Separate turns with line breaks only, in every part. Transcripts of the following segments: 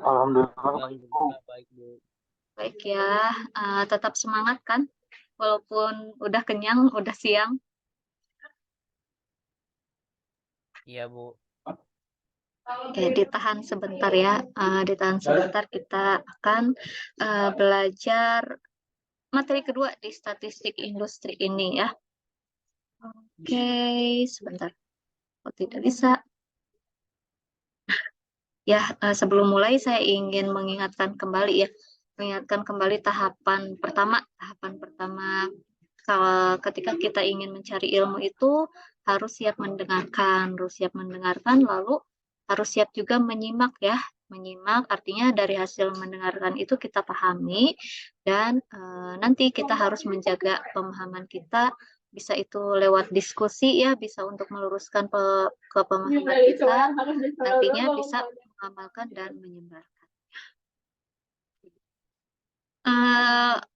Alhamdulillah.
Alhamdulillah baik, Bu.
Baik ya, tetap semangat kan? Walaupun udah kenyang, udah siang.
Iya, Bu.
Oke, ditahan sebentar ya. Ditahan sebentar, kita akan belajar materi kedua di statistik industri ini ya. Oke, sebentar. Oh, tidak bisa. Ya, sebelum mulai saya ingin mengingatkan kembali ya. Mengingatkan kembali tahapan pertama. Tahapan pertama kalau ketika kita ingin mencari ilmu itu harus siap mendengarkan, lalu harus siap juga menyimak ya. Menyimak artinya dari hasil mendengarkan itu kita pahami dan nanti kita harus menjaga pemahaman kita, bisa itu lewat diskusi ya, bisa untuk meluruskan ke pemahaman kita, nantinya bisa mengamalkan dan menyebarkan.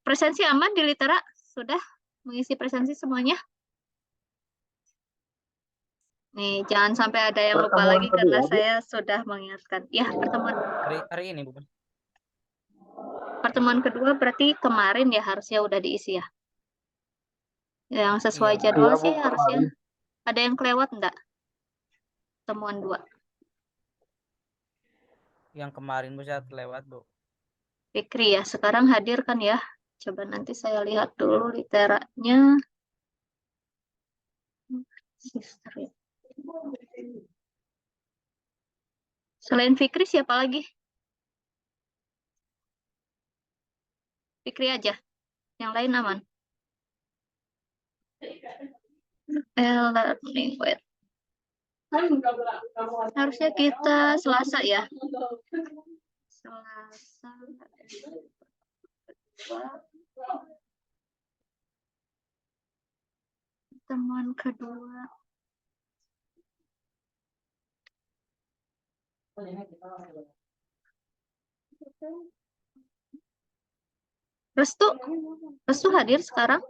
Presensi aman di Litera? Sudah mengisi presensi semuanya? Nih, jangan sampai ada yang lupa
Pertemuan
lagi karena
kedua, Bu.
saya sudah mengingatkan. Ya,
Hari ini, Bu.
pertemuan kedua berarti kemarin ya harusnya udah diisi ya. Yang sesuai
Iya, Bu.
jadwal
Iya, Bu,
sih harusnya.
kemarin.
Ada yang kelewat enggak? Temuan 2.
Yang kemarin, Bu, saya lewat, Bu.
Fikri ya, sekarang hadir kan ya? Coba nanti saya lihat dulu literanya. Sister ya. Selain Fikri siapa lagi? Fikri aja. Yang lain aman. Learning, wait. Harusnya kita Selasa ya. Selasa. Temuan kedua. Restu hadir sekarang?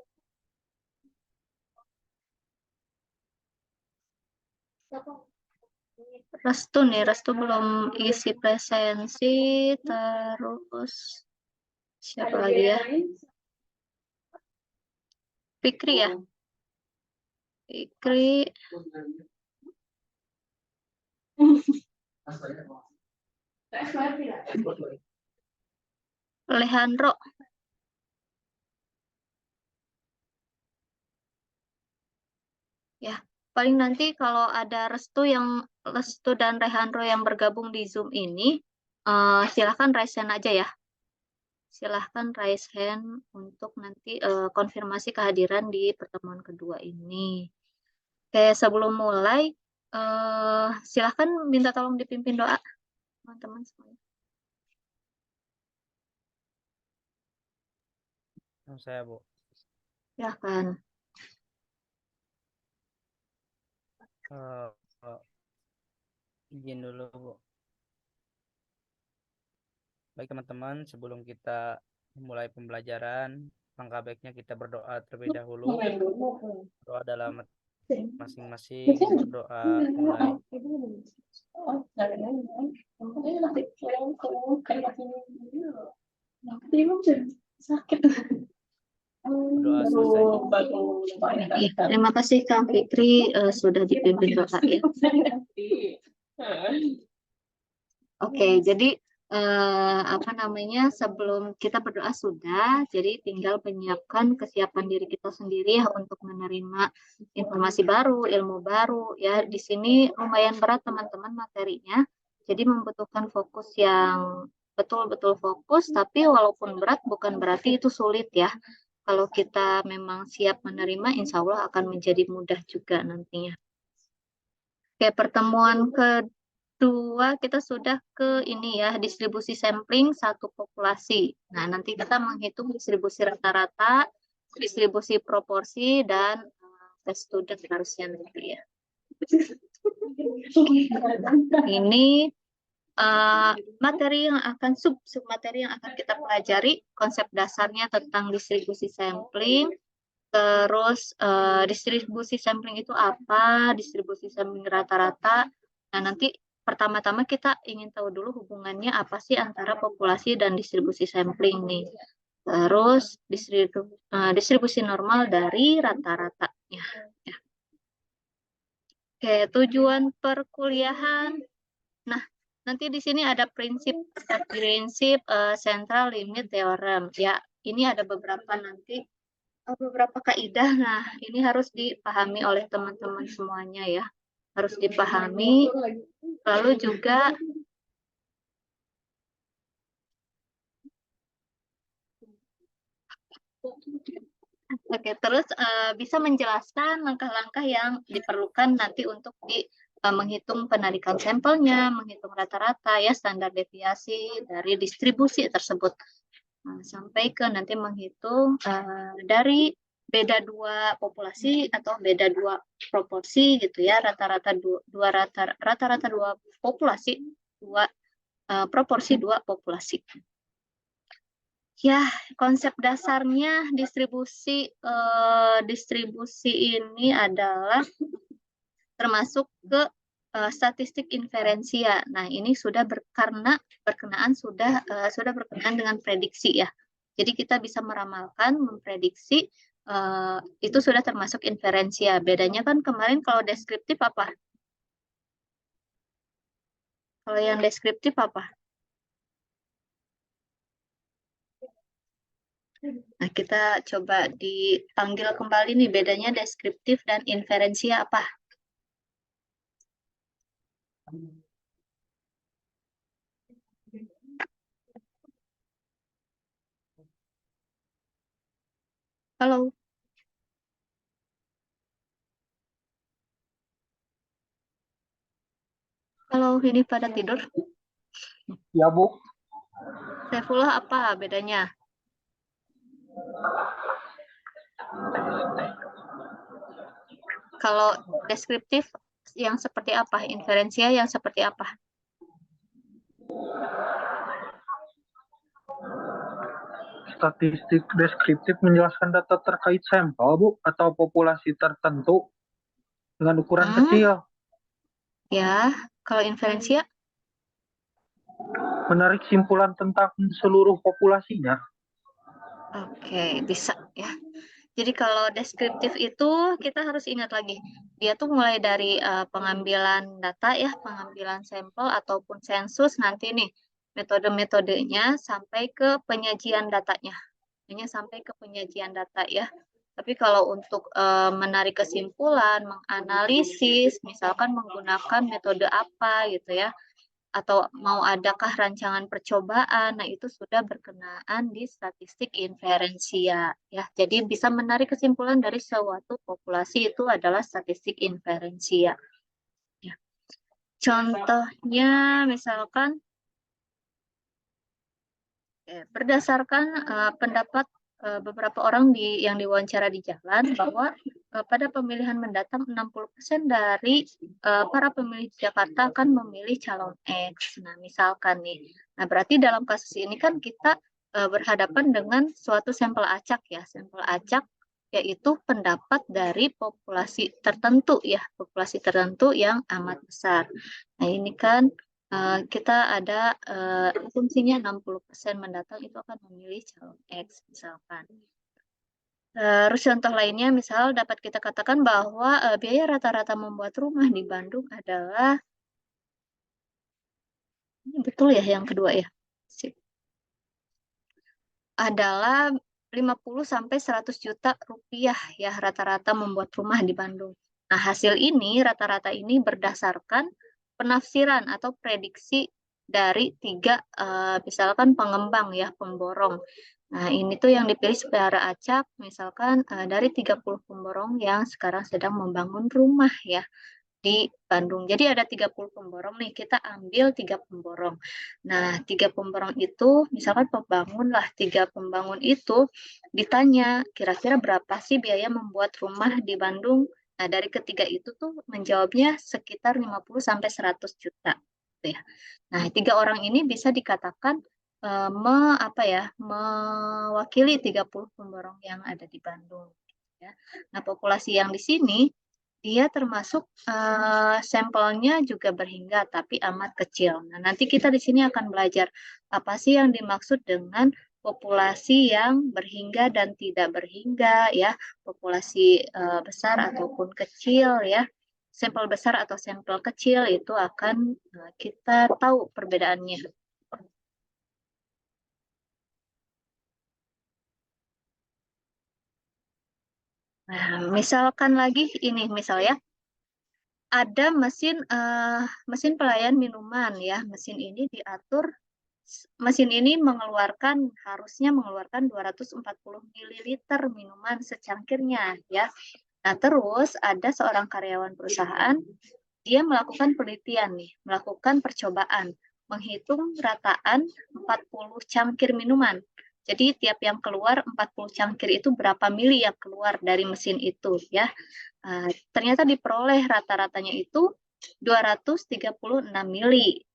Restu belum isi presensi, terus siapa lagi ya? Fikri ya? Fikri. Alejandro. Ya, paling nanti kalau ada Restu dan Alejandro yang bergabung di Zoom ini, silahkan raise hand aja ya. Silahkan raise hand untuk nanti konfirmasi kehadiran di pertemuan kedua ini. Oke, sebelum mulai, silahkan minta tolong dipimpin doa, teman-teman semuanya.
Saya, Bu.
Silahkan.
Izin dulu, Bu. Baik, teman-teman, sebelum kita memulai pembelajaran, langkah baiknya kita berdoa terlebih dahulu. Doa dalam masing-masing, berdoa mulai. Berdoa selesai.
Terima kasih Kang Fikri sudah dipimpin doa ya. Oke, jadi sebelum kita berdoa sudah, jadi tinggal menyiapkan kesiapan diri kita sendiri ya untuk menerima informasi baru, ilmu baru ya. Di sini lumayan berat teman-teman materinya, jadi membutuhkan fokus yang betul-betul fokus, tapi walaupun berat bukan berarti itu sulit ya. Kalau kita memang siap menerima, insya Allah akan menjadi mudah juga nantinya. Oke, pertemuan kedua kita sudah ke ini ya, distribusi sampling satu populasi. Nah, nanti kita menghitung distribusi rata-rata, distribusi proporsi, dan tes student harusnya nanti ya. Ini materi yang akan submateri yang akan kita pelajari, konsep dasarnya tentang distribusi sampling, terus distribusi sampling itu apa, distribusi sampling rata-rata. Nah, nanti pertama-tama kita ingin tahu dulu hubungannya apa sih antara populasi dan distribusi sampling nih. Terus distribusi normal dari rata-ratanya. Ya. Oke, tujuan perkuliahan. Nah, nanti di sini ada prinsip central limit theorem. Ya, ini ada beberapa kaidah. Nah, ini harus dipahami oleh teman-teman semuanya ya. Harus dipahami. Lalu juga oke, terus bisa menjelaskan langkah-langkah yang diperlukan nanti untuk menghitung penarikan sampelnya, menghitung rata-rata ya standar deviasi dari distribusi tersebut. Nah, sampai ke nanti menghitung dari beda dua populasi atau beda dua proporsi gitu ya, rata-rata dua populasi, proporsi dua populasi. Ya, konsep dasarnya distribusi ini adalah termasuk ke statistik inferensia. Nah, ini sudah berkenaan dengan prediksi ya. Jadi kita bisa meramalkan, memprediksi itu sudah termasuk inferensia. Bedanya kan kemarin kalau deskriptif apa? Kalau yang deskriptif apa? Nah, kita coba dipanggil kembali nih bedanya deskriptif dan inferensia apa? Halo. Halo, ini pada tidur?
Ya, Bu.
Saifullah, apa bedanya? Kalau deskriptif yang seperti apa? Inferensia yang seperti apa?
Statistik deskriptif menjelaskan data terkait sampel, Bu, atau populasi tertentu dengan ukuran kecil.
Ya, kalau inferensia?
Menarik simpulan tentang seluruh populasinya.
Oke, bisa ya. Jadi kalau deskriptif itu kita harus ingat lagi, dia tuh mulai dari pengambilan data ya, pengambilan sampel ataupun sensus nanti nih metode-metodenya sampai ke penyajian datanya. Hanya sampai ke penyajian data ya. Tapi kalau untuk menarik kesimpulan, menganalisis, misalkan menggunakan metode apa gitu ya, atau mau adakah rancangan percobaan, nah itu sudah berkenaan di statistik inferensia ya. Jadi bisa menarik kesimpulan dari suatu populasi itu adalah statistik inferensia. Ya. Contohnya misalkan berdasarkan pendapat beberapa orang yang diwawancara di jalan bahwa pada pemilihan mendatang 60% dari para pemilih Jakarta akan memilih calon X. Nah, misalkan nih. Nah, berarti dalam kasus ini kan kita berhadapan dengan suatu sampel acak ya. Sampel acak yaitu pendapat dari populasi tertentu ya, populasi tertentu yang amat besar. Nah, ini kan kita ada asumsinya 60% mendatang itu akan memilih calon X misalkan. Terus contoh lainnya misal dapat kita katakan bahwa biaya rata-rata membuat rumah di Bandung adalah, ini betul ya yang kedua ya, adalah 50-100 juta rupiah ya rata-rata membuat rumah di Bandung. Nah, hasil ini rata-rata ini berdasarkan penafsiran atau prediksi dari 3 misalkan pengembang ya, pemborong. Nah, ini tuh yang dipilih secara acak misalkan dari 30 pemborong yang sekarang sedang membangun rumah ya di Bandung. Jadi ada 30 pemborong nih, kita ambil 3 pemborong. Nah, 3 pemborong itu, misalkan pembangun lah, 3 pembangun itu ditanya, kira-kira berapa sih biaya membuat rumah di Bandung? Nah, dari ketiga itu tuh menjawabnya sekitar 50-100 juta. Ya. Nah, 3 orang ini bisa dikatakan mewakili 30 pemborong yang ada di Bandung. Ya. Nah, populasi yang di sini dia termasuk sampelnya juga berhingga tapi amat kecil. Nah, nanti kita di sini akan belajar apa sih yang dimaksud dengan populasi yang berhingga dan tidak berhingga ya, populasi besar ataupun kecil ya. Sampel besar atau sampel kecil itu akan kita tahu perbedaannya. Nah, misalkan lagi ini misalnya ada mesin pelayan minuman ya. Mesin ini harusnya mengeluarkan 240 ml minuman secangkirnya ya. Nah, terus ada seorang karyawan perusahaan, dia melakukan penelitian nih, melakukan percobaan, menghitung rataan 40 cangkir minuman. Jadi tiap yang keluar 40 cangkir itu berapa mili yang keluar dari mesin itu ya. Ternyata diperoleh rata-ratanya itu 236 mili.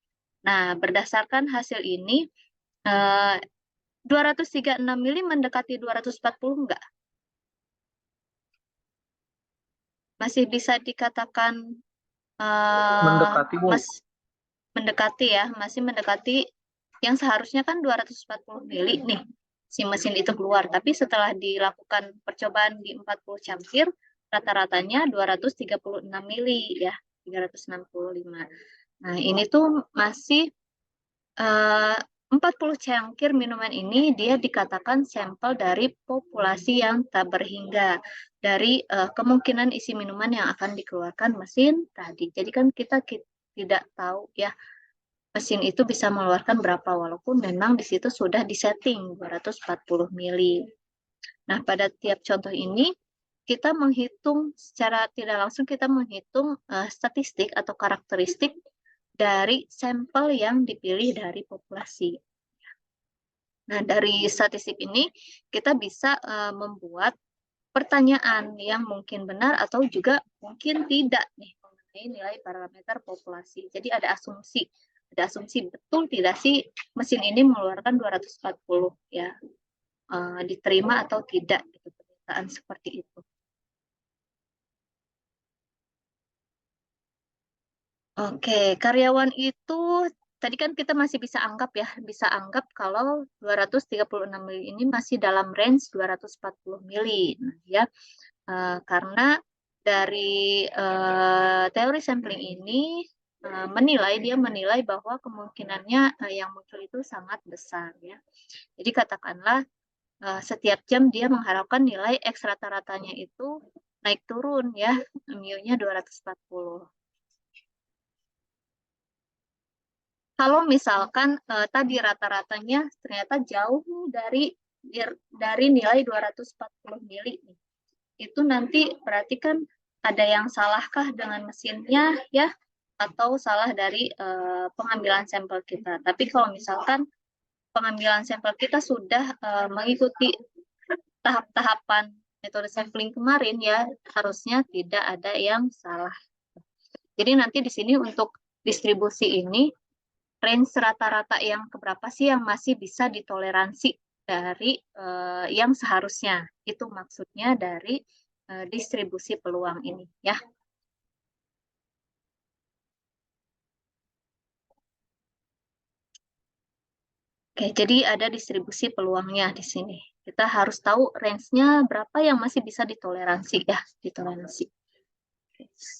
Nah, berdasarkan hasil ini 236 mili mendekati 240 enggak? Masih bisa dikatakan
Mendekati, Bu.
mendekati ya, masih mendekati yang seharusnya kan 240 mili nih si mesin itu keluar, tapi setelah dilakukan percobaan di 40 cangkir rata-ratanya 236 mili ya, 365. Nah, ini tuh masih 40 cangkir minuman ini dia dikatakan sampel dari populasi yang tak berhingga dari kemungkinan isi minuman yang akan dikeluarkan mesin tadi. Jadi kan kita tidak tahu ya mesin itu bisa mengeluarkan berapa walaupun memang di situ sudah disetting 240 mili. Nah, pada tiap contoh ini kita menghitung secara tidak langsung kita menghitung statistik atau karakteristik dari sampel yang dipilih dari populasi. Nah, dari statistik ini kita bisa membuat pertanyaan yang mungkin benar atau juga mungkin tidak nih mengenai nilai parameter populasi. Jadi ada asumsi betul tidak sih mesin ini mengeluarkan 240 ya, diterima atau tidak gitu, pernyataan seperti itu. Oke, karyawan itu tadi kan kita masih bisa anggap kalau 236 mili ini masih dalam range 240 mili. Nah, ya, karena dari teori sampling ini dia menilai bahwa kemungkinannya yang muncul itu sangat besar ya. Jadi katakanlah setiap jam dia mengharapkan nilai X rata-ratanya itu naik turun ya, mu-nya 240. Kalau misalkan tadi rata-ratanya ternyata jauh dari nilai 240 mili, itu nanti berarti kan ada yang salahkah dengan mesinnya ya, atau salah dari pengambilan sampel kita. Tapi kalau misalkan pengambilan sampel kita sudah mengikuti tahap-tahapan metode sampling kemarin ya, harusnya tidak ada yang salah. Jadi nanti di sini untuk distribusi ini range rata-rata yang keberapa sih yang masih bisa ditoleransi dari yang seharusnya. Itu maksudnya dari distribusi peluang ini ya. Oke, jadi ada distribusi peluangnya di sini. Kita harus tahu range-nya berapa yang masih bisa ditoleransi ya, ditoleransi.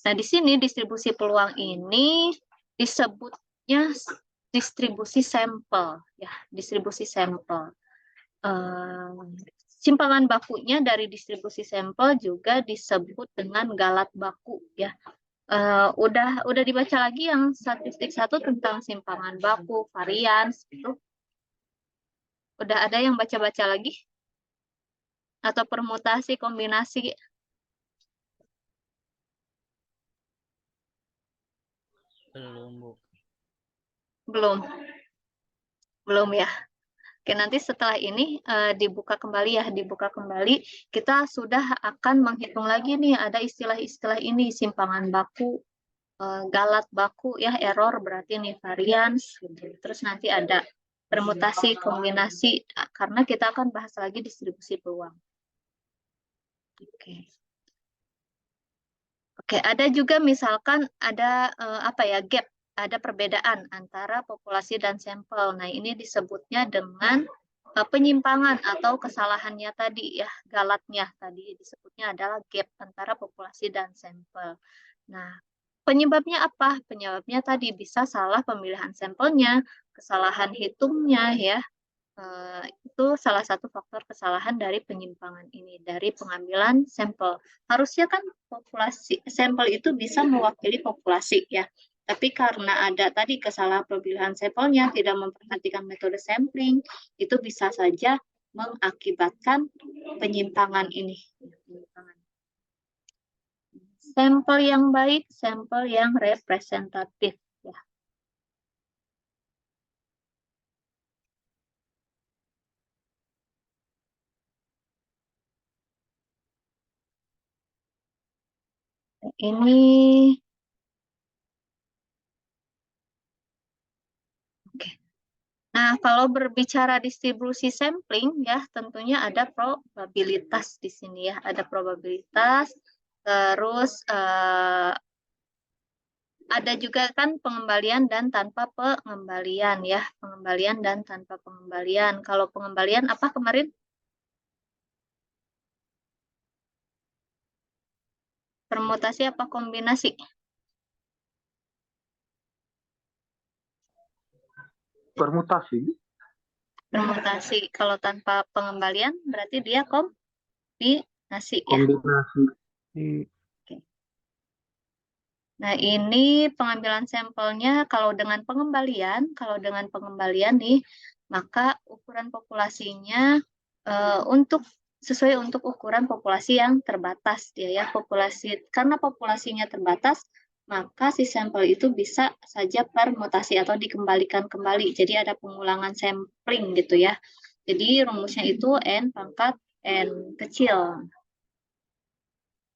Nah, di sini distribusi peluang ini disebutnya distribusi sampel ya, distribusi sampel. Simpangan bakunya dari distribusi sampel juga disebut dengan galat baku ya. Udah dibaca lagi yang statistik 1 tentang simpangan baku, varians gitu. Udah ada yang baca-baca lagi? Atau permutasi, kombinasi?
Belum, Bu.
Belum ya. Oke, nanti setelah ini dibuka kembali, kita sudah akan menghitung lagi nih, ada istilah-istilah ini, simpangan baku, galat baku, ya, error berarti nih varians, gitu. Terus nanti ada permutasi, kombinasi, karena kita akan bahas lagi distribusi peluang. Oke. Oke, ada juga misalkan ada apa ya, gap, ada perbedaan antara populasi dan sampel. Nah, ini disebutnya dengan penyimpangan atau kesalahannya tadi ya, galatnya tadi disebutnya adalah gap antara populasi dan sampel. Nah, penyebabnya apa? Penyebabnya tadi bisa salah pemilihan sampelnya, kesalahan hitungnya ya. Itu salah satu faktor kesalahan dari penyimpangan ini, dari pengambilan sampel. Harusnya kan populasi sampel itu bisa mewakili populasi ya. Tapi karena ada tadi kesalahan pemilihan sampelnya, tidak memperhatikan metode sampling, itu bisa saja mengakibatkan penyimpangan ini. Sampel yang baik, sampel yang representatif. Ya. Ini oke. Nah, kalau berbicara distribusi sampling ya, tentunya ada probabilitas di sini ya, ada probabilitas, terus ada juga kan pengembalian dan tanpa pengembalian ya, pengembalian dan tanpa pengembalian. Kalau pengembalian apa kemarin? Permutasi apa kombinasi?
Permutasi.
Permutasi. Kalau tanpa pengembalian berarti dia kombinasi ya.
Kombinasi.
Oke. Nah, ini pengambilan sampelnya kalau dengan pengembalian nih, maka ukuran populasinya sesuai untuk ukuran populasi yang terbatas dia ya. Karena populasinya terbatas, maka si sampel itu bisa saja permutasi atau dikembalikan kembali. Jadi ada pengulangan sampling gitu ya. Jadi rumusnya itu N pangkat N kecil.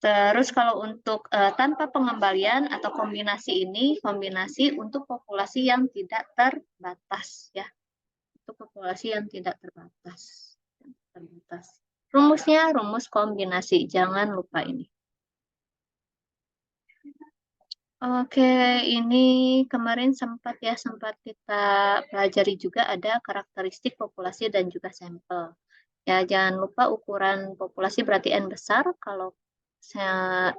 Terus kalau untuk tanpa pengembalian atau kombinasi ini, kombinasi untuk populasi yang tidak terbatas ya. Untuk populasi yang tidak terbatas. Rumusnya rumus kombinasi, jangan lupa ini. Oke, ini kemarin sempat kita pelajari juga ada karakteristik populasi dan juga sampel. Ya, jangan lupa ukuran populasi berarti N besar, kalau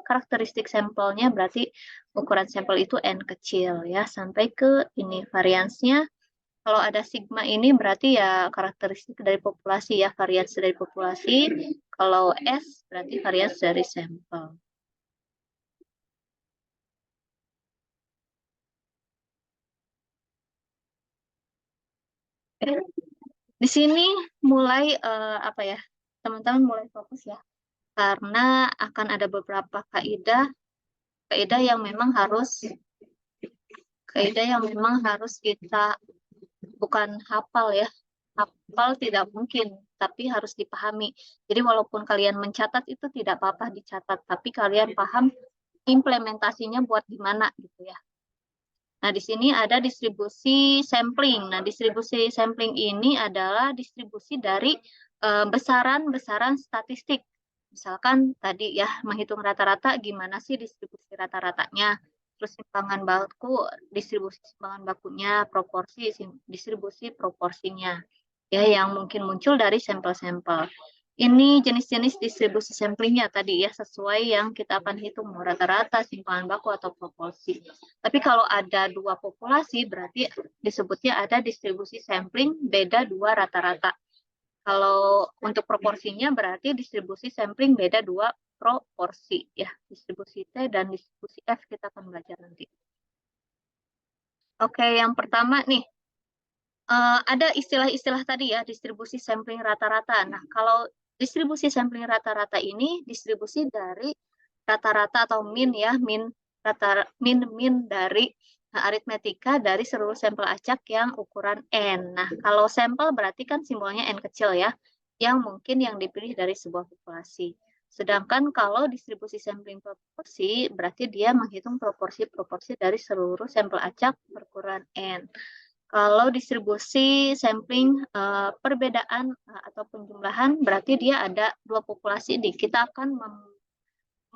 karakteristik sampelnya berarti ukuran sampel itu N kecil ya, sampai ke ini variansnya. Kalau ada sigma ini berarti ya karakteristik dari populasi ya, varians dari populasi. Kalau S berarti varians dari sampel. Di sini mulai apa ya, teman-teman mulai fokus ya, karena akan ada beberapa kaidah yang memang harus kita bukan hafal ya, hafal tidak mungkin, tapi harus dipahami. Jadi walaupun kalian mencatat itu tidak apa-apa dicatat, tapi kalian paham implementasinya buat gimana gitu ya. Nah, di sini ada distribusi sampling. Nah, distribusi sampling ini adalah distribusi dari besaran-besaran statistik. Misalkan tadi ya, menghitung rata-rata, gimana sih distribusi rata-ratanya. Terus simpangan baku, distribusi simpangan bakunya, distribusi proporsinya. Ya, yang mungkin muncul dari sampel-sampel. Ini jenis-jenis distribusi samplingnya tadi ya, sesuai yang kita akan hitung, mau rata-rata, simpangan baku, atau proporsi. Tapi kalau ada dua populasi, berarti disebutnya ada distribusi sampling beda dua rata-rata. Kalau untuk proporsinya berarti distribusi sampling beda dua proporsi. Ya, distribusi T dan distribusi F kita akan belajar nanti. Oke, yang pertama nih, ada istilah-istilah tadi ya, distribusi sampling rata-rata. Nah, kalau distribusi sampling rata-rata ini distribusi dari rata-rata atau min ya, min dari aritmetika dari seluruh sampel acak yang ukuran N. Nah, kalau sampel berarti kan simbolnya N kecil ya, yang mungkin yang dipilih dari sebuah populasi. Sedangkan kalau distribusi sampling proporsi, berarti dia menghitung proporsi-proporsi dari seluruh sampel acak berukuran N. Kalau distribusi sampling perbedaan atau penjumlahan, berarti dia ada dua populasi. Kita akan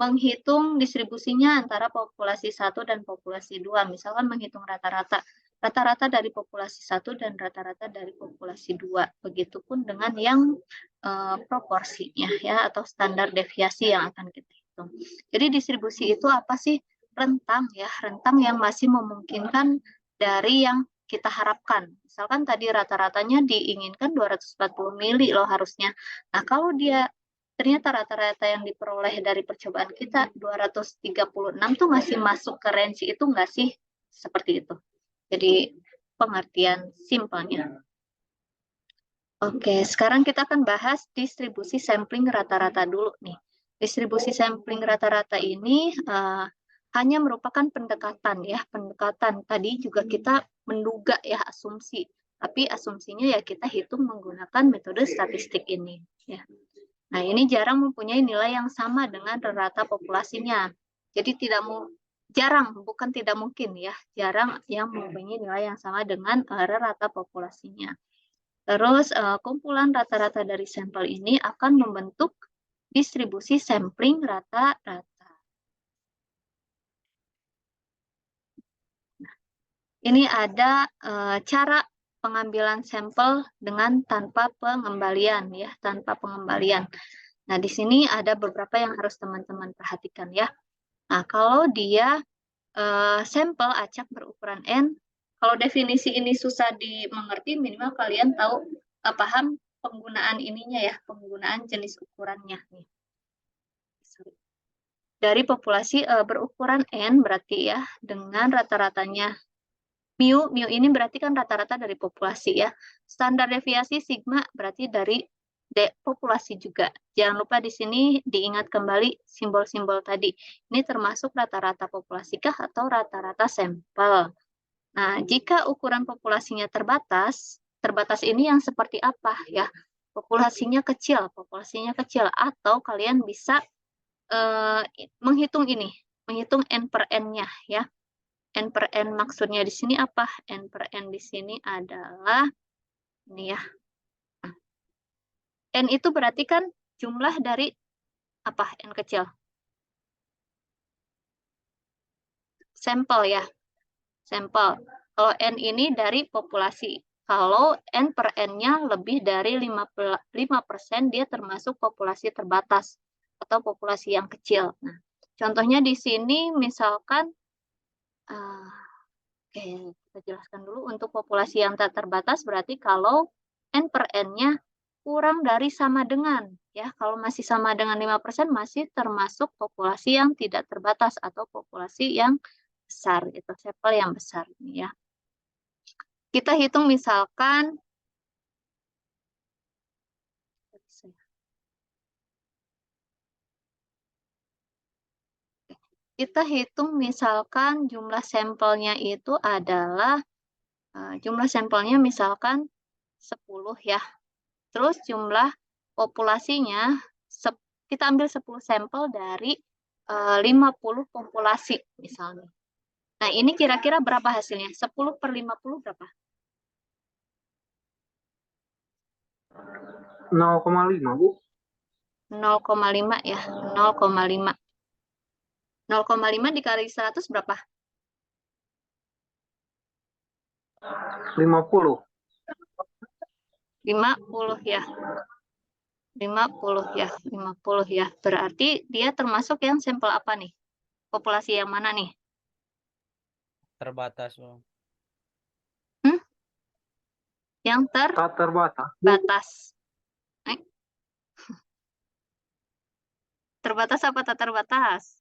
menghitung distribusinya antara populasi 1 dan populasi 2. Misalkan menghitung rata-rata dari populasi 1 dan rata-rata dari populasi 2. Begitupun dengan yang proporsinya ya, atau standar deviasi yang akan kita hitung. Jadi distribusi itu apa sih? Rentang ya, rentang yang masih memungkinkan dari yang kita harapkan. Misalkan tadi rata-ratanya diinginkan 240 mili loh harusnya. Nah, kalau dia ternyata rata-rata yang diperoleh dari percobaan kita 236 tuh masih masuk ke range itu nggak sih? Seperti itu. Jadi pengertian simpelnya. Oke, sekarang kita akan bahas distribusi sampling rata-rata dulu nih. Distribusi sampling rata-rata ini hanya merupakan pendekatan ya, pendekatan. Tadi juga kita menduga ya, asumsi. Tapi asumsinya ya kita hitung menggunakan metode statistik ini ya. Nah, ini jarang mempunyai nilai yang sama dengan rata populasinya. Jadi jarang, bukan tidak mungkin ya, jarang yang mempunyai nilai yang sama dengan rata populasinya. Terus kumpulan rata-rata dari sampel ini akan membentuk distribusi sampling rata-rata. Nah, ini ada cara pengambilan sampel dengan tanpa pengembalian ya, tanpa pengembalian. Nah, di sini ada beberapa yang harus teman-teman perhatikan ya. Nah, kalau dia sampel acak berukuran N, kalau definisi ini susah dimengerti, minimal kalian tahu paham penggunaan ininya ya, penggunaan jenis ukurannya nih. Dari populasi berukuran N berarti ya, dengan rata-ratanya mu ini berarti kan rata-rata dari populasi ya. Standar deviasi sigma berarti dari populasi juga. Jangan lupa di sini diingat kembali simbol-simbol tadi. Ini termasuk rata-rata populasi kah atau rata-rata sampel. Nah, jika ukuran populasinya terbatas ini yang seperti apa ya? Populasinya kecil atau kalian bisa menghitung ini, menghitung N per N-nya ya. N per N maksudnya di sini apa? N per N di sini adalah ini ya. N itu berarti kan jumlah dari apa? N kecil. Sampel ya. Sampel. Kalau N ini dari populasi. Kalau N per N-nya lebih dari 5%, dia termasuk populasi terbatas atau populasi yang kecil. Nah, contohnya di sini misalkan oke, kita jelaskan dulu untuk populasi yang tak terbatas berarti kalau N per N-nya kurang dari sama dengan, ya kalau masih sama dengan 5% masih termasuk populasi yang tidak terbatas atau populasi yang besar, itu sampel yang besar ini ya. Kita hitung misalkan, jumlah sampelnya itu adalah jumlah sampelnya misalkan 10 ya. Terus jumlah populasinya kita ambil 10 sampel dari 50 populasi misalnya. Nah, ini kira-kira berapa hasilnya? 10 per 50 berapa?
0,5, Bu.
0,5 ya, 0,5. 0,5 dikali 100 berapa?
50.
50 ya. 50 ya, 50 ya. Berarti dia termasuk yang sampel apa nih? Populasi yang mana nih?
Terbatas, Bu.
Yang
Tak terbatas.
terbatas. Terbatas apa tak terbatas?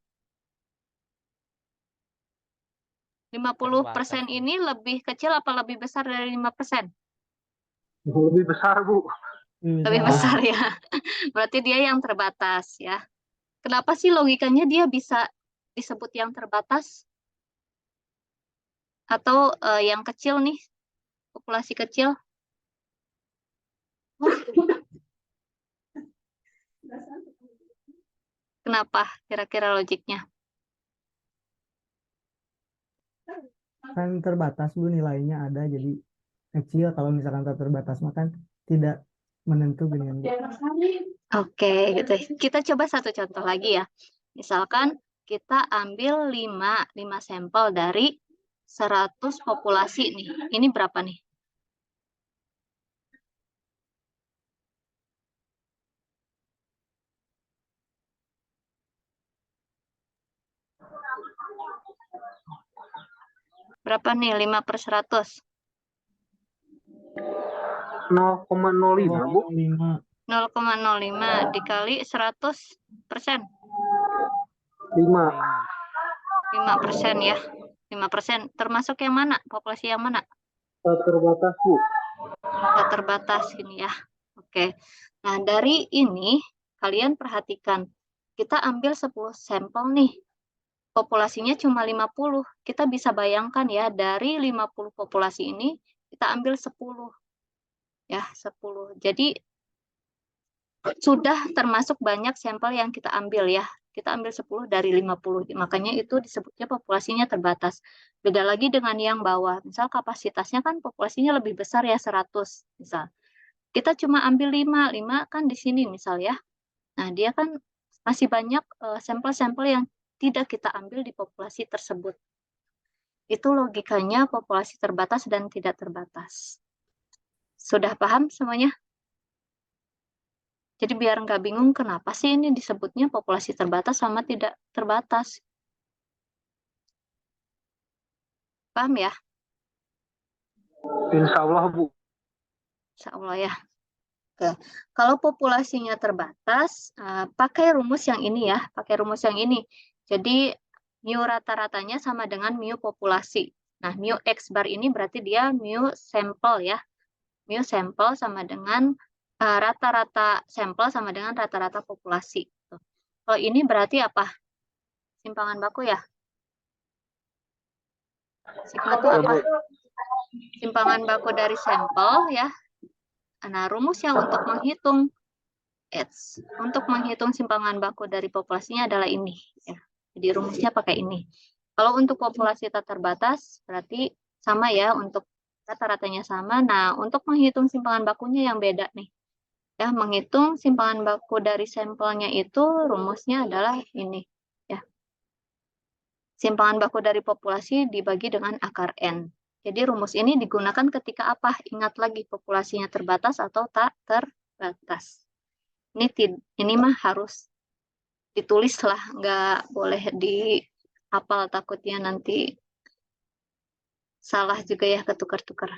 50% ini lebih kecil apa lebih besar dari 5%?
Lebih besar, Bu.
Lebih besar ya. Berarti dia yang terbatas ya. Kenapa sih logikanya dia bisa disebut yang terbatas? Atau yang kecil nih, populasi kecil? Kenapa kira-kira logiknya?
Kan terbatas Bu, nilainya ada, jadi kecil. Kalau misalkan tak terbatas maka tidak menentu dengan Bu.
Oke, gitu. Kita coba satu contoh lagi ya. Misalkan kita ambil 5 sampel dari 100 populasi nih. Ini berapa nih? Berapa nih 5/100?
0,05 Bu.
0,05.
0,05 dikali 100%.
5.
5% ya. 5%. Termasuk yang mana? Populasi yang mana?
Tak terbatas Bu.
Tak terbatas ini ya. Oke. Nah, dari ini kalian perhatikan. Kita ambil 10 sampel nih. Populasinya cuma 50. Kita bisa bayangkan ya, dari 50 populasi ini kita ambil 10. Ya, 10. Jadi sudah termasuk banyak sampel yang kita ambil ya. Kita ambil 10 dari 50. Makanya itu disebutnya populasinya terbatas. Beda lagi dengan yang bawah. Misal kapasitasnya kan populasinya lebih besar ya, 100 misal. Kita cuma ambil 5. 5 kan di sini misal ya. Nah, dia kan masih banyak sampel-sampel yang tidak kita ambil di populasi tersebut. Itu logikanya populasi terbatas dan tidak terbatas. Sudah paham semuanya? Jadi biar nggak bingung kenapa sih ini disebutnya populasi terbatas sama tidak terbatas. Paham ya?
Insya Allah Bu.
Insya Allah ya. Oke. Kalau populasinya terbatas, pakai rumus yang ini ya. Pakai rumus yang ini. Jadi mu rata-ratanya sama dengan mu populasi. Nah, mu X bar ini berarti dia mu sampel ya. Mu sampel sama dengan rata-rata sampel sama dengan rata-rata populasi. Kalau ini berarti apa? Simpangan baku ya? Sigma itu apa? Simpangan baku dari sampel ya. Nah, rumusnya untuk menghitung simpangan baku dari populasinya adalah ini ya. Jadi rumusnya pakai ini. Kalau untuk populasi tak terbatas berarti sama ya, untuk rata-ratanya sama. Nah, untuk menghitung simpangan bakunya yang beda nih. Ya, menghitung simpangan baku dari sampelnya itu rumusnya adalah ini ya. Simpangan baku dari populasi dibagi dengan akar N. Jadi rumus ini digunakan ketika apa? Ingat lagi, populasinya terbatas atau tak terbatas. Ini mah harus ditulis lah, nggak boleh dihafal, takutnya nanti salah juga ya, ketukar-tukar.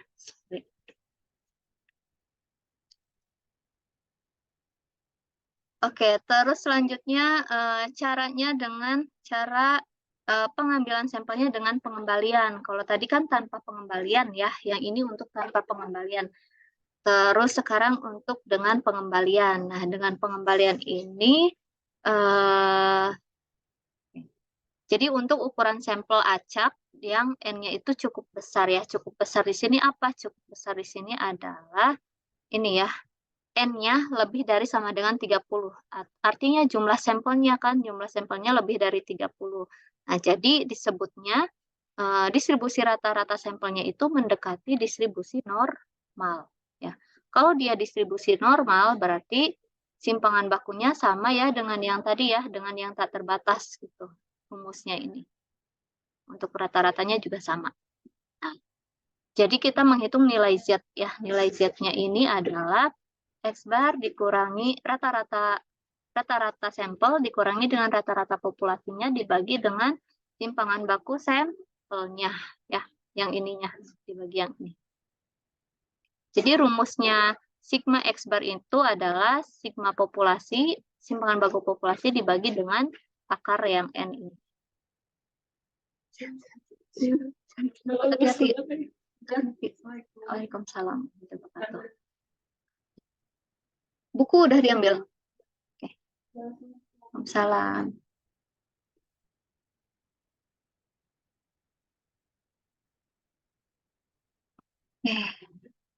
Oke, terus selanjutnya caranya dengan cara pengambilan sampelnya dengan pengembalian. Kalau tadi kan tanpa pengembalian ya, yang ini untuk tanpa pengembalian. Terus sekarang untuk dengan pengembalian. Nah, dengan pengembalian ini, jadi untuk ukuran sampel acak yang N-nya itu cukup besar ya. Cukup besar di sini apa? Cukup besar di sini adalah ini ya. N-nya lebih dari sama dengan 30. Artinya jumlah sampelnya kan, jumlah sampelnya lebih dari 30. Nah, jadi disebutnya distribusi rata-rata sampelnya itu mendekati distribusi normal. Ya. Kalau dia distribusi normal, berarti simpangan bakunya sama ya dengan yang tadi ya, dengan yang tak terbatas gitu. Rumusnya ini. Untuk rata-ratanya juga sama. Nah, jadi kita menghitung nilai Z ya. Nilai Z-nya ini adalah X bar dikurangi rata-rata sampel dikurangi dengan rata-rata populasinya dibagi dengan simpangan baku sampelnya ya, yang ininya dibagi yang ini. Jadi rumusnya sigma X bar itu adalah sigma populasi, simpangan baku populasi dibagi dengan akar yang N ini. Hati-hati. Waalaikumsalam. Buku udah diambil. Oke. Waalaikumsalam.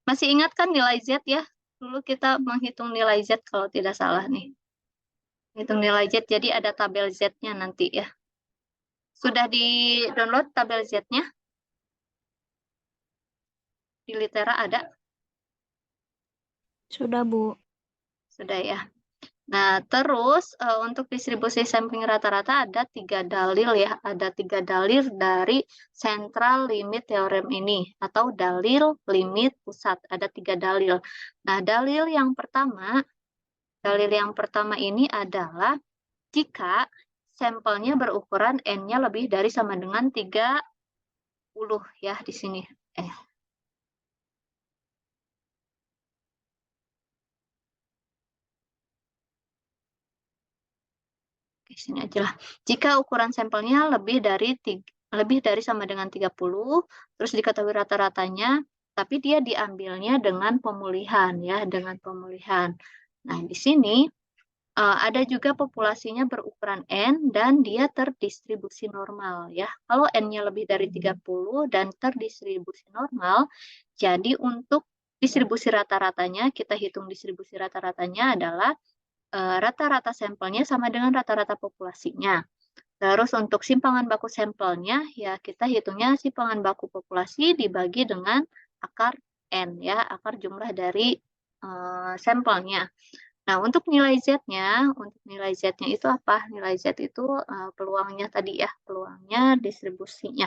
Masih ingat kan nilai Z ya? Dulu kita menghitung nilai Z kalau tidak salah nih. Hitung nilai Z, jadi ada tabel Z-nya nanti ya. Sudah di-download tabel Z-nya? Di Litera ada?
Sudah, Bu.
Sudah ya. Nah, terus untuk distribusi sampling rata-rata ada 3 dalil ya, ada 3 dalil dari central limit theorem ini atau dalil limit pusat, ada 3 dalil. Nah, dalil yang pertama ini adalah jika sampelnya berukuran N-nya lebih dari sama dengan 30 ya di sini. Di sini aja lah. Jika ukuran sampelnya lebih dari sama dengan 30, terus diketahui rata-ratanya, tapi dia diambilnya dengan pemulihan ya, dengan pemulihan. Nah, di sini ada juga populasinya berukuran N dan dia terdistribusi normal ya. Kalau N-nya lebih dari 30 dan terdistribusi normal, jadi untuk distribusi rata-ratanya, kita hitung distribusi rata-ratanya adalah rata-rata sampelnya sama dengan rata-rata populasinya. Terus untuk simpangan baku sampelnya, ya kita hitungnya simpangan baku populasi dibagi dengan akar N, ya, akar jumlah dari sampelnya. Nah, untuk nilai Z-nya itu apa? Nilai Z itu peluangnya tadi ya, peluangnya distribusinya.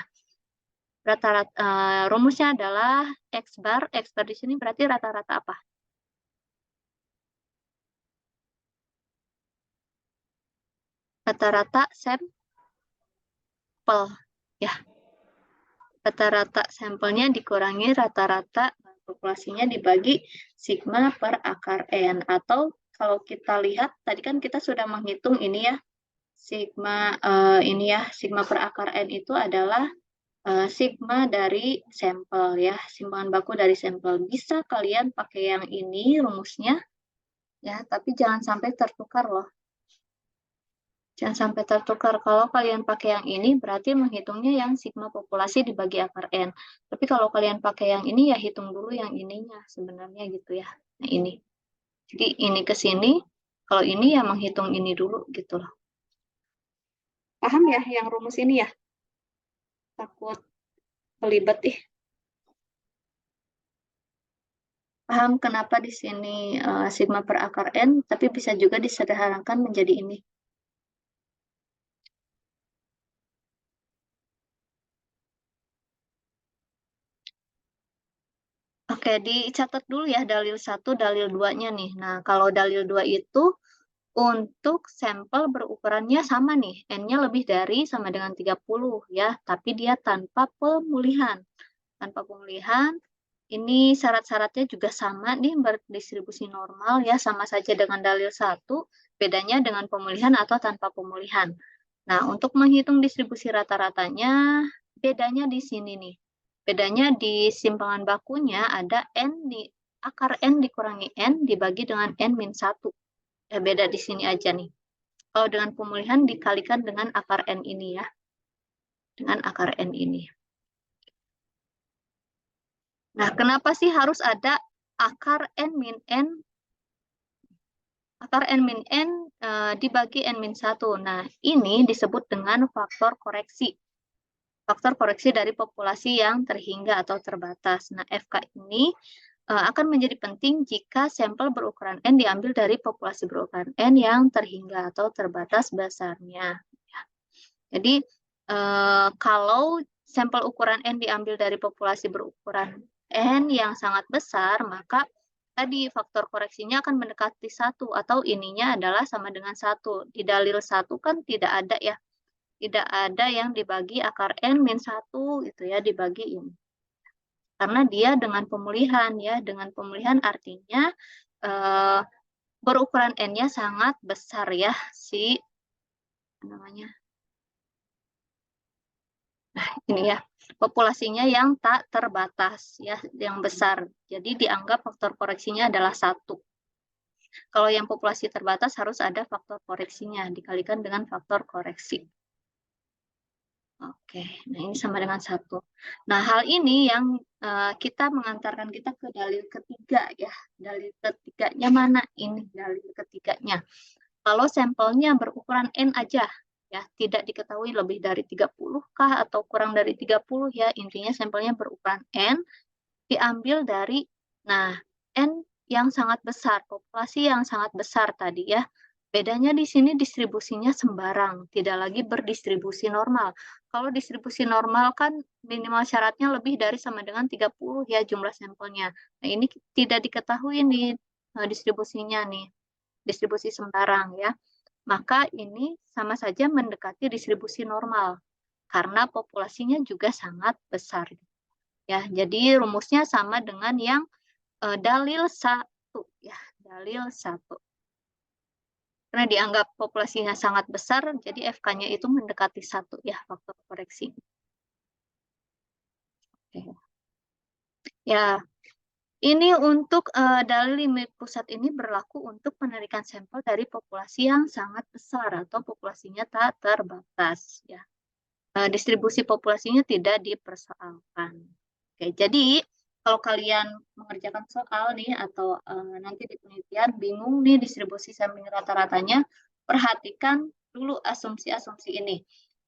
Rata-rata rumusnya adalah X bar di sini berarti rata-rata apa? Rata-rata sampel ya. Rata-rata sampelnya dikurangi rata-rata populasinya dibagi sigma per akar N. Atau kalau kita lihat, tadi kan kita sudah menghitung ini ya, sigma sigma per akar N itu adalah sigma dari sampel ya, simpangan baku dari sampel. Bisa kalian pakai yang ini rumusnya ya, tapi jangan sampai tertukar loh. Jangan sampai tertukar. Kalau kalian pakai yang ini, berarti menghitungnya yang sigma populasi dibagi akar N. Tapi kalau kalian pakai yang ini, ya hitung dulu yang ininya sebenarnya gitu ya. Nah, ini. Jadi ini ke sini, kalau ini ya menghitung ini dulu gitu loh. Paham ya yang rumus ini ya? Takut kelibet ih. Paham kenapa di sini sigma per akar N, tapi bisa juga disederhanakan menjadi ini. Oke, dicatat dulu ya dalil 1, dalil 2-nya nih. Nah, kalau dalil 2 itu untuk sampel berukurannya sama nih, N-nya lebih dari sama dengan 30 ya, tapi dia tanpa pemulihan. Tanpa pemulihan, ini syarat-syaratnya juga sama nih, berdistribusi normal ya, sama saja dengan dalil 1, bedanya dengan pemulihan atau tanpa pemulihan. Nah, untuk menghitung distribusi rata-ratanya, bedanya di sini nih. Bedanya di simpangan bakunya ada akar N dikurangi N dibagi dengan N-1. Ya, beda di sini aja nih. Kalau dengan pemulihan dikalikan dengan akar N ini ya. Dengan akar N ini. Nah, kenapa sih harus ada akar N min N? Akar N min N dibagi N min 1. Nah, ini disebut dengan faktor koreksi. Faktor koreksi dari populasi yang terhingga atau terbatas. Nah, FK ini akan menjadi penting jika sampel berukuran N diambil dari populasi berukuran N yang terhingga atau terbatas besarnya. Jadi, kalau sampel ukuran N diambil dari populasi berukuran N yang sangat besar, maka tadi faktor koreksinya akan mendekati 1 atau ininya adalah sama dengan 1. Di dalil 1 kan tidak ada ya. Tidak ada yang dibagi akar N min 1 gitu ya, dibagi ini. Karena dia dengan pemulihan ya, dengan pemulihan artinya berukuran N-nya sangat besar ya, namanya. Nah, ini ya, populasinya yang tak terbatas ya, yang besar. Jadi dianggap faktor koreksinya adalah 1. Kalau yang populasi terbatas harus ada faktor koreksinya, dikalikan dengan faktor koreksi. Oke, nah ini sama dengan 1. Nah, hal ini yang kita mengantarkan kita ke dalil ketiga ya. Dalil ketiganya mana? Ini dalil ketiganya. Kalau sampelnya berukuran N aja, ya tidak diketahui lebih dari 30 kah atau kurang dari 30 ya, intinya sampelnya berukuran N, diambil dari, nah N yang sangat besar, populasi yang sangat besar tadi ya, Bedanya di sini distribusinya sembarang, tidak lagi berdistribusi normal. Kalau distribusi normal kan minimal syaratnya lebih dari sama dengan 30 ya jumlah sampelnya. Nah, ini tidak diketahui nih distribusinya nih, distribusi sembarang ya. Maka ini sama saja mendekati distribusi normal karena populasinya juga sangat besar. Ya, jadi rumusnya sama dengan yang dalil 1 ya, dalil 1. Karena dianggap populasinya sangat besar, jadi FK-nya itu mendekati 1 ya, faktor koreksi. Oke. Ya, ini untuk dalil limit pusat ini berlaku untuk penarikan sampel dari populasi yang sangat besar atau populasinya tak terbatas ya. Distribusi populasinya tidak dipersoalkan. Oke, jadi kalau kalian mengerjakan soal nih atau nanti di penelitian bingung nih distribusi sampling rata-ratanya, perhatikan dulu asumsi-asumsi ini.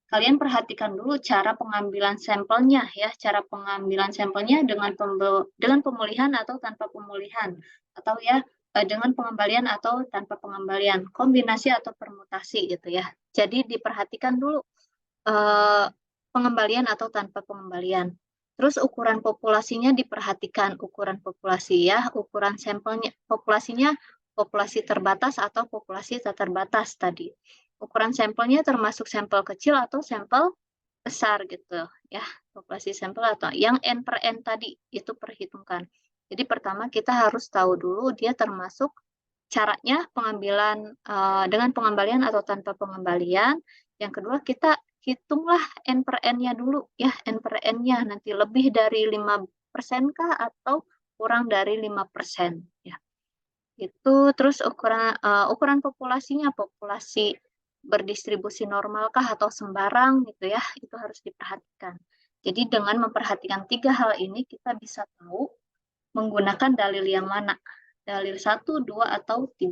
Kalian perhatikan dulu cara pengambilan sampelnya ya, cara pengambilan sampelnya dengan pemulihan atau tanpa pemulihan, atau ya dengan pengembalian atau tanpa pengembalian, kombinasi atau permutasi gitu ya. Jadi diperhatikan dulu pengembalian atau tanpa pengembalian. Terus ukuran populasinya diperhatikan, ukuran populasi ya, ukuran sampelnya, populasinya populasi terbatas atau populasi tak terbatas tadi. Ukuran sampelnya termasuk sampel kecil atau sampel besar gitu ya, populasi sampel atau yang N per N tadi itu perhitungkan. Jadi pertama kita harus tahu dulu dia termasuk caranya pengambilan dengan pengembalian atau tanpa pengembalian. Yang kedua kita hitunglah N per N-nya dulu ya, N per N-nya nanti lebih dari 5% kah atau kurang dari 5% ya. Itu terus ukuran populasinya, populasi berdistribusi normalkah atau sembarang gitu ya, itu harus diperhatikan. Jadi dengan memperhatikan 3 hal ini kita bisa tahu menggunakan dalil yang mana. Dalil 1, 2, atau 3.